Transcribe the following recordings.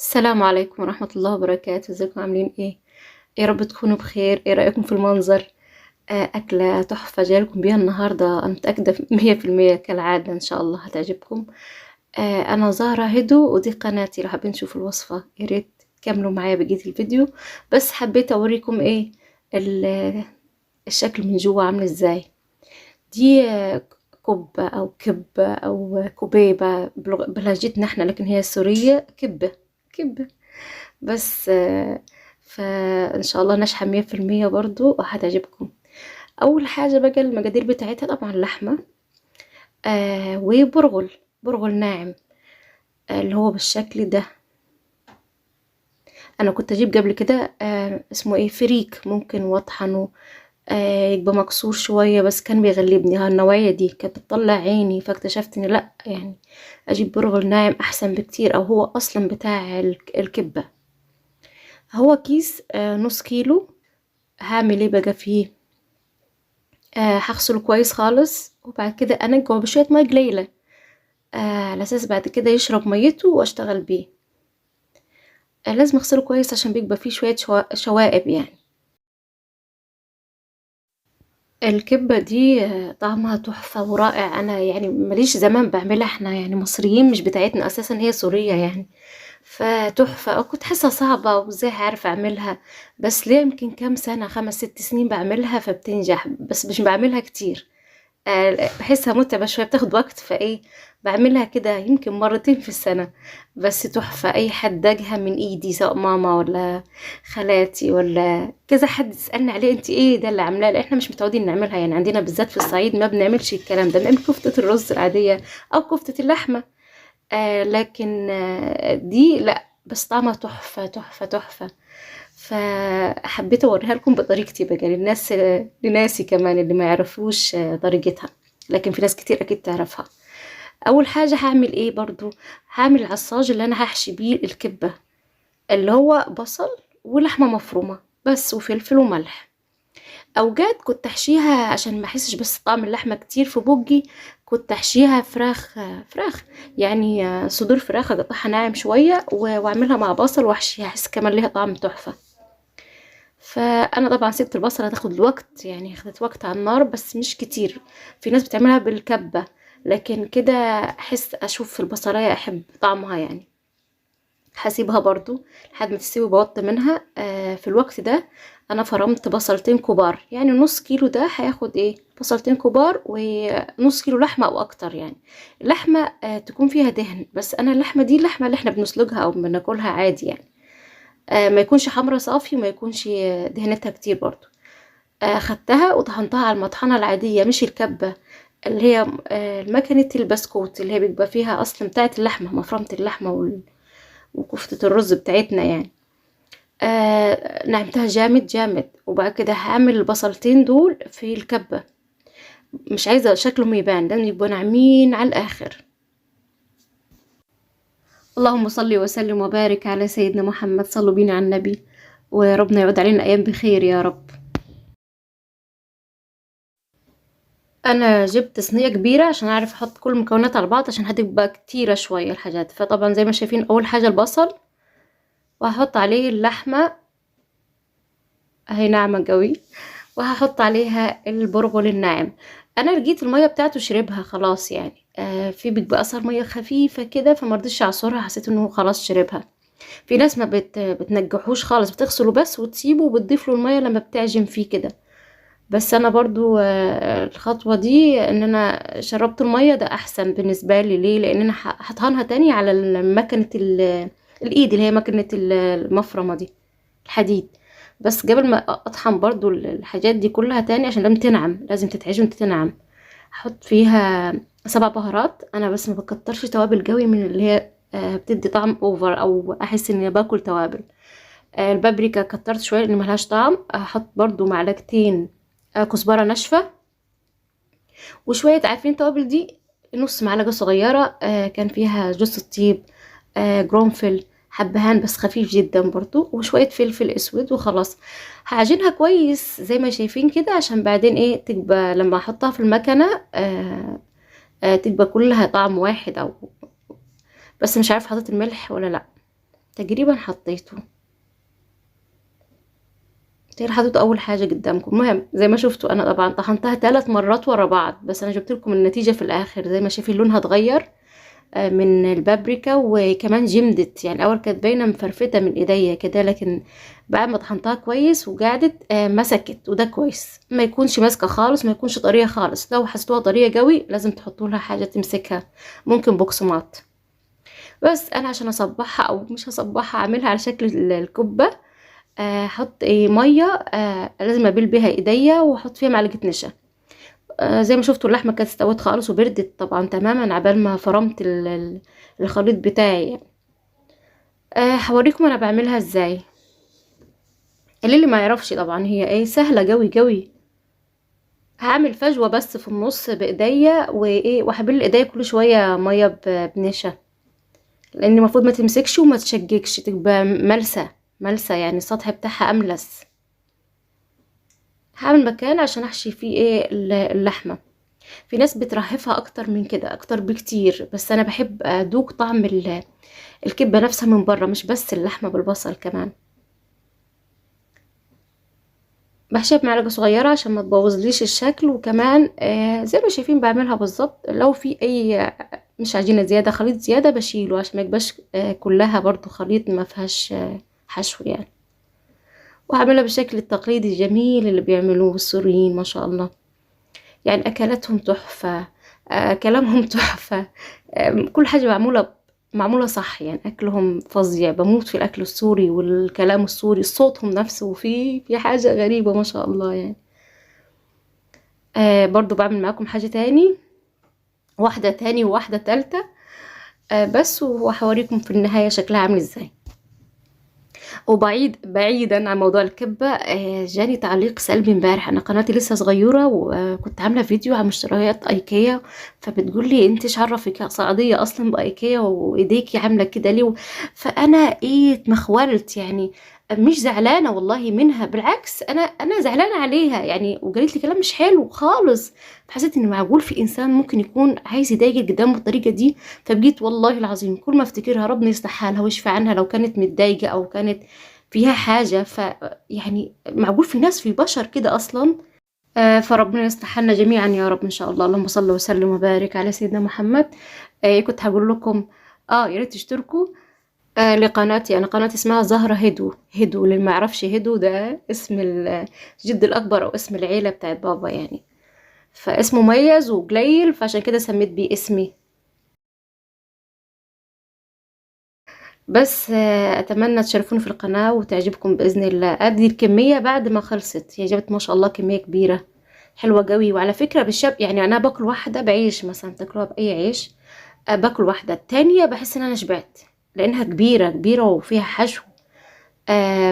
السلام عليكم ورحمة الله وبركاته، ازيكم عاملين ايه؟ يا رب تكونوا بخير. ايه رأيكم في المنظر؟ أكلة تحفة جايلكم بيها النهاردة، أنا متأكدة 100% كالعادة إن شاء الله هتعجبكم. أنا زهرة هدو ودي قناتي، لو حابين تشوفوا الوصفة ياريت كملوا معايا بقية الفيديو. بس حبيت أوريكم ايه ال- الشكل من جوا عامل ازاي. دي كبة أو كبة أو كبيبة بلهجتنا احنا، لكن هي السورية كبة. كبة بس فإن شاء الله ناجحة 100% برضو وهتعجبكم. أول حاجة بقى المقادير بتاعتها طبعا لحمة وبرغل، برغل ناعم اللي هو بالشكل ده. أنا كنت أجيب قبل كده اسمه ايه فريك ممكن واطحنه يبقى مكسور شوية، بس كان بيغلبني هالنوعية دي كانت بتطلع عيني، فاكتشفت ان لأ، يعني أجيب برغل ناعم أحسن بكتير، أو هو أصلا بتاع الكبة. هو كيس نص كيلو. هعمل ايه بقى فيه؟ هغسله كويس خالص وبعد كده انقعه بشوية مية قليلة على اساس بعد كده يشرب ميته واشتغل بيه. لازم اغسله كويس عشان بيبقى فيه شوية شوائب يعني. الكبة دي طعمها تحفة ورائع. انا يعني ماليش زمان بعملها، احنا يعني مصريين مش بتاعتنا اساسا، هي سورية يعني. فتحفة، كنت حاسة صعبة وازاي هعرف اعملها، بس ليه يمكن كام سنة 5 6 سنين بعملها فبتنجح، بس مش بعملها كتير. باحسها متعبة شوية بتاخد وقت، فايه بعملها كده يمكن مرتين في السنة. بس تحفة، اي حد داجها من ايدي سواء ماما ولا خالاتي ولا كذا حد يسألني عليه انت ايه ده اللي عاملاه، لأ احنا مش متعودين نعملها يعني، عندنا بالذات في الصعيد ما بنعملش الكلام ده، بنعمل كفتة الرز العادية او كفتة اللحمة. لكن دي لا، بس طعمها تحفة تحفة تحفة. فحبيت اوريها لكم بطريقتي بقى للناس، لناسي كمان اللي ما يعرفوش طريقتها، لكن في ناس كتير اكيد تعرفها. اول حاجة هعمل ايه برضو؟ هعمل العصاج اللي انا هحشي بيه الكبة، اللي هو بصل ولحمة مفرومة بس وفلفل وملح. اوجات كنت احشيها عشان ما احسش بس طعم اللحمه كتير في بوجي، كنت احشيها فراخ. فراخ يعني صدور فراخ اقطعها ناعم شويه واعملها مع بصل واحشيها، احس كمان ليها طعم تحفه. فانا طبعا سبت البصل هتاخد الوقت، يعني اخدت وقت على النار بس مش كتير. في ناس بتعملها بالكبه، لكن كده احس اشوف في البصلايه احب طعمها يعني. هسيبها برضو لحد ما تستوي بوطي منها. في الوقت ده انا فرمت بصلتين كبار، يعني نص كيلو ده هياخد ايه بصلتين كبار ونص كيلو لحمه او اكتر يعني. اللحمه تكون فيها دهن، بس انا اللحمه دي اللحمه اللي احنا بنسلقها او بناكلها عادي يعني. ما يكونش حمرا صافي وما يكونش دهنتها كتير برضو. خدتها وطحنتها على المطحنه العاديه مش الكبه، اللي هي مكنه البسكوت اللي هي بيبقى فيها اصلا بتاعه اللحمه، مفرمه اللحمه وكفتة الرز بتاعتنا يعني. نعمتها جامد جامد، وبعد كده هعمل البصلتين دول في الكبة، مش عايزة شكلهم يبان لأن يبقوا ناعمين على الآخر. اللهم صل وسلم وبارك على سيدنا محمد، صلوا بينا على النبي، وربنا يعود علينا أيام بخير يا رب. أنا جبت صينية كبيرة عشان أعرف أحط كل المكونات على بعض، عشان هتبقى كتيرة شوية الحاجات. فطبعا زي ما شايفين أول حاجة البصل، وهحط عليه اللحمة اهي ناعمة قوي، وهحط عليها البرغل الناعم. انا لقيت المية بتاعته شربها خلاص يعني، في بيبقى اثر مية خفيفة كده فمرضيش اعصرها، حسيت انه خلاص شربها. في ناس ما بتنجحوش خالص، بتغسله بس وتسيبه وبتضيف له المية لما بتعجن فيه كده. بس انا برضو الخطوة دي ان انا شربت المية ده احسن بالنسبة لي. ليه؟ لان انا هطهنها تاني على مكنة الايد اللي هي مكنة المفرمة دي، الحديد. بس قبل ما اطحن برضو الحاجات دي كلها تاني عشان لازم تنعم، لازم تتعجن تنعم. احط فيها 7 بهارات، انا بس ما بكترش توابل قوي من اللي هي بتدي طعم اوفر او احس اني باكل توابل. البابريكا كترت شويه لان ملهاش طعم. احط برضو معلقتين كزبره ناشفه، وشويه عارفين التوابل دي نص معلقه صغيره كان فيها جوز الطيب، جرنفل، حبهان بس خفيف جدا برضو، وشوية فلفل اسود، وخلاص هعجنها كويس زي ما شايفين كده، عشان بعدين ايه تبقى لما احطها في المكنة تبقى كلها طعم واحد. او بس مش عارف حطيت الملح ولا لا. تقريبا حطيته، تقريبا حطيته اول حاجه قدامكم. المهم زي ما شفتوا انا طبعا طحنتها 3 مرات ورا بعض، بس انا جبت لكم النتيجه في الاخر. زي ما شايفين لونها اتغير من البابريكا، وكمان جمدت. يعني الاول كانت باينه مفرفته من ايديا كده، لكن بعد ما طحنتها كويس وقعدت مسكت. وده كويس، ما يكونش ماسكه خالص، ما يكونش طريه خالص. لو حسيتوها طريه قوي لازم تحطوا لها حاجه تمسكها، ممكن بقسماط. بس انا عشان اصبحها او مش هصبحها، اعملها على شكل الكبه. احط ايه ميه، لازم ابل بيها ايديا، واحط فيها معلقه نشا. زي ما شفتوا اللحمه كانت استوت خالص وبردت طبعا تماما عبال ما فرمت الخليط بتاعي يعني. هوريكم انا بعملها ازاي. اللي ما يعرفش طبعا هي ايه، سهله قوي قوي. هعمل فجوه بس في النص بايديا، وايه، وهبل ايديا كل شويه ميه بنشا، لان المفروض ما تمسكش وما تشجكش، تبقى ملسه ملسه، يعني السطح بتاعها املس. هعمل مكان عشان احشي فيه ايه اللحمه. في ناس بترهفها اكتر من كده، اكتر بكتير، بس انا بحب ادوق طعم الكبه نفسها من بره، مش بس اللحمه بالبصل كمان. بحشيها بمعلقه صغيره عشان ما تبوظليش الشكل. وكمان زي ما شايفين بعملها بالظبط. لو في اي مش عجينه زياده، خليط زياده بشيله عشان ما يبقاش كلها برضو خليط ما فيهاش حشو يعني. وهعملها بالشكل التقليدي الجميل اللي بيعملوه السوريين ما شاء الله. يعني اكلاتهم تحفه، كلامهم تحفه، كل حاجه معموله صح. يعني اكلهم فظيع. بموت في الاكل السوري والكلام السوري، صوتهم نفسه في حاجه غريبه ما شاء الله يعني. برضو بعمل معاكم حاجه تاني، واحده تاني وواحده تالتة. بس وهوريكم في النهايه شكلها عامل ازاي. بعيدا عن موضوع الكبة، جاني تعليق سلبي امبارح. انا قناتي لسه صغيرة، وكنت عاملة فيديو عن مشتريات ايكيا، فبتقول لي انت ايش عرفك صعيدية اصلا بايكيا وايديكي عاملة كده ليه؟ فانا ايه اتمخولت يعني. مش زعلانة والله منها، بالعكس انا زعلانة عليها يعني. وقالت لي كلام مش حلو خالص. فحسيت ان معقول في انسان ممكن يكون عايز يضايق اللي قدامه بالطريقة دي؟ فبقيت والله العظيم كل ما افتكرها ربنا يصلح حالها ويشفي عنها، لو كانت متضايقة او كانت فيها حاجة. يعني معقول في ناس، في بشر كده أصلا. فربنا يصلح حالنا جميعا يا رب إن شاء الله. اللهم صل وسلم وبارك على سيدنا محمد. كنت هقول لكم يا ريت تشتركوا لقناتي. أنا قناتي اسمها زهرة هدو. هدو اللي ما يعرفش، هدو ده اسم الجد الأكبر أو اسم العيلة بتاعت بابا يعني. فاسمه مميز وقليل، فعشان كده سميت بيه اسمي. بس اتمنى تشاركوني في القناة وتعجبكم باذن الله. ادي الكمية بعد ما خلصت، هي جابت ما شاء الله كمية كبيرة حلوة قوي. وعلى فكرة بالشاب يعني، انا باكل واحدة بعيش مثلا، تاكلوها باي عيش. باكل واحدة، التانية بحس ان انا شبعت، لانها كبيرة كبيرة وفيها حشو.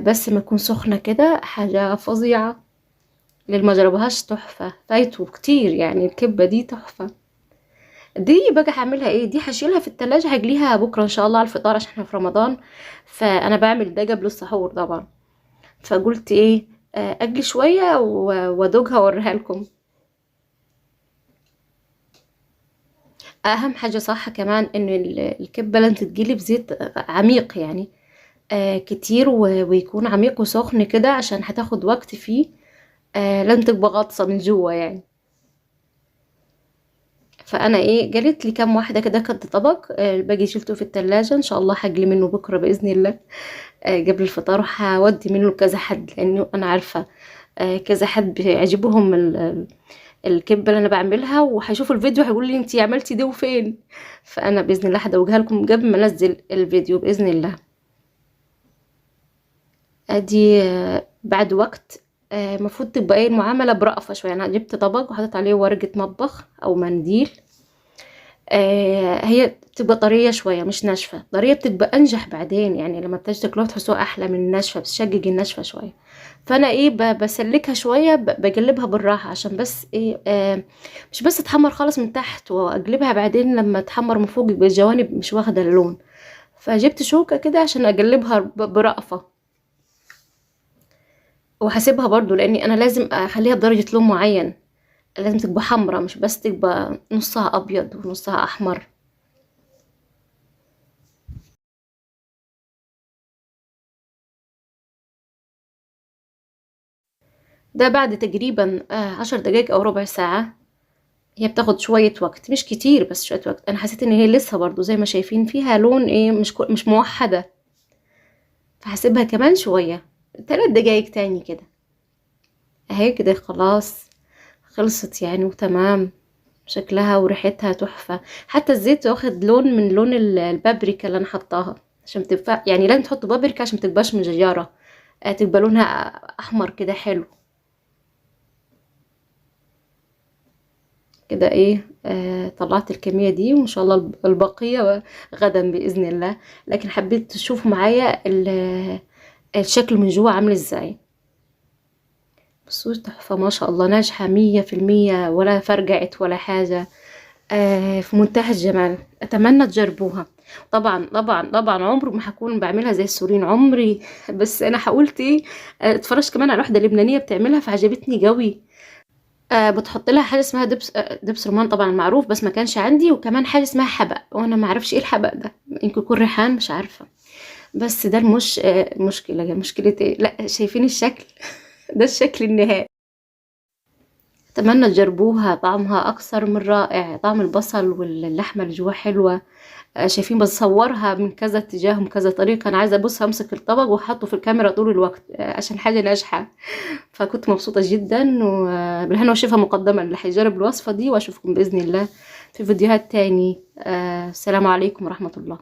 بس ما تكون سخنة كده حاجة فظيعة. اللي ما جربهاش تحفة، فايته كتير يعني. الكبة دي تحفة. دي بقى هعملها ايه، دي هشيلها في التلاجة، هجليها بكرة ان شاء الله على الفطار عشان احنا في رمضان. فانا بعمل ده قبل السحور طبعا. فقلت ايه، اجلي شوية وادوقها واوريها لكم. اهم حاجة صح كمان ان الكبة لازم تتجلي بزيت عميق يعني، كتير، ويكون عميق وسخن كده عشان هتاخد وقت فيه. لازم تبقى غطسة من جوه يعني. فانا ايه، جريت لي كام واحدة كده قد طبق. الباقي شلته في التلاجة، ان شاء الله هجلي منه بكرة باذن الله. قبل الفطار. وهودي منه لكذا حد، لانه انا عارفه كذا حد بيعجبهم الكبه اللي انا بعملها، وهيشوفوا الفيديو هيقول لي انتي عملتي دي وفين. فانا باذن الله هدوقها لكم قبل ما انزل الفيديو باذن الله. ادي بعد وقت المفروض تبقى ايه المعامله برأفه شويه. انا جبت طبق وحطيت عليه ورقه مطبخ او منديل. هي بتبقى طرية شوية مش ناشفة. طرية بتبقى أنجح بعدين يعني، لما بتيجي تاكلوها تحسوها أحلى من الناشفة، بتشجج الناشفة شوية. فأنا إيه بسلكها شوية، بقلبها بالراحة عشان بس إيه مش بس تحمر خالص من تحت وأقلبها بعدين لما تحمر من فوق يبقى الجوانب مش واخدة اللون. فجبت شوكة كده عشان أقلبها برأفة. وهسيبها برضو لأني أنا لازم أخليها بدرجة لون معين. لازم تبقى حمرا، مش بس تبقى نصها أبيض ونصها أحمر. ده بعد تقريبا 10 دقايق او ربع ساعة. هي بتاخد شوية وقت مش كتير بس شوية وقت. انا حسيت ان هي لسه برضو زي ما شايفين فيها لون ايه مش موحدة، فهسيبها كمان شوية 3 دقايق تاني كده. اهي كده خلاص خلصت يعني وتمام. شكلها وريحتها تحفة، حتى الزيت واخد لون من لون البابريكا اللي انا حطاها، عشان تبقى يعني لازم تحطوا بابريكا عشان متبقاش مجيرة، تبقى لونها احمر كده حلو كده. ايه طلعت الكمية دي وان شاء الله البقية غدا بإذن الله. لكن حبيت تشوفوا معايا الشكل من جوه عامل ازاي. بصوا تحفة ما شاء الله، ناجحة 100%، ولا فرجعت ولا حاجة. في منتهى الجمال. اتمنى تجربوها. طبعا طبعا طبعا عمري ما هكون بعملها زي السوريين عمري. بس انا حاولت ايه، اتفرجت كمان على واحدة لبنانية بتعملها فعجبتني قوي. بتحط لها حاجه اسمها دبس، دبس رمان طبعا معروف بس ما كانش عندي، وكمان حاجه اسمها حبق وانا ما اعرفش ايه الحبق ده، يمكن يكون ريحان مش عارفه. بس ده المش مشكله مشكله ايه، لا شايفين الشكل ده الشكل النهائي. اتمنى تجربوها، طعمها اكثر من رائع، طعم البصل واللحمه اللي جواها حلوه. شايفين بصورها من كذا اتجاه ومن كذا طريقه، انا عايزه ابص امسك الطبق واحطه في الكاميرا طول الوقت عشان حاجه ناجحه. فكنت مبسوطة جدا، وبالهنا وشفا مقدما اللي هيجرب الوصفة دي، واشوفكم بإذن الله في فيديوهات تاني. السلام عليكم ورحمة الله.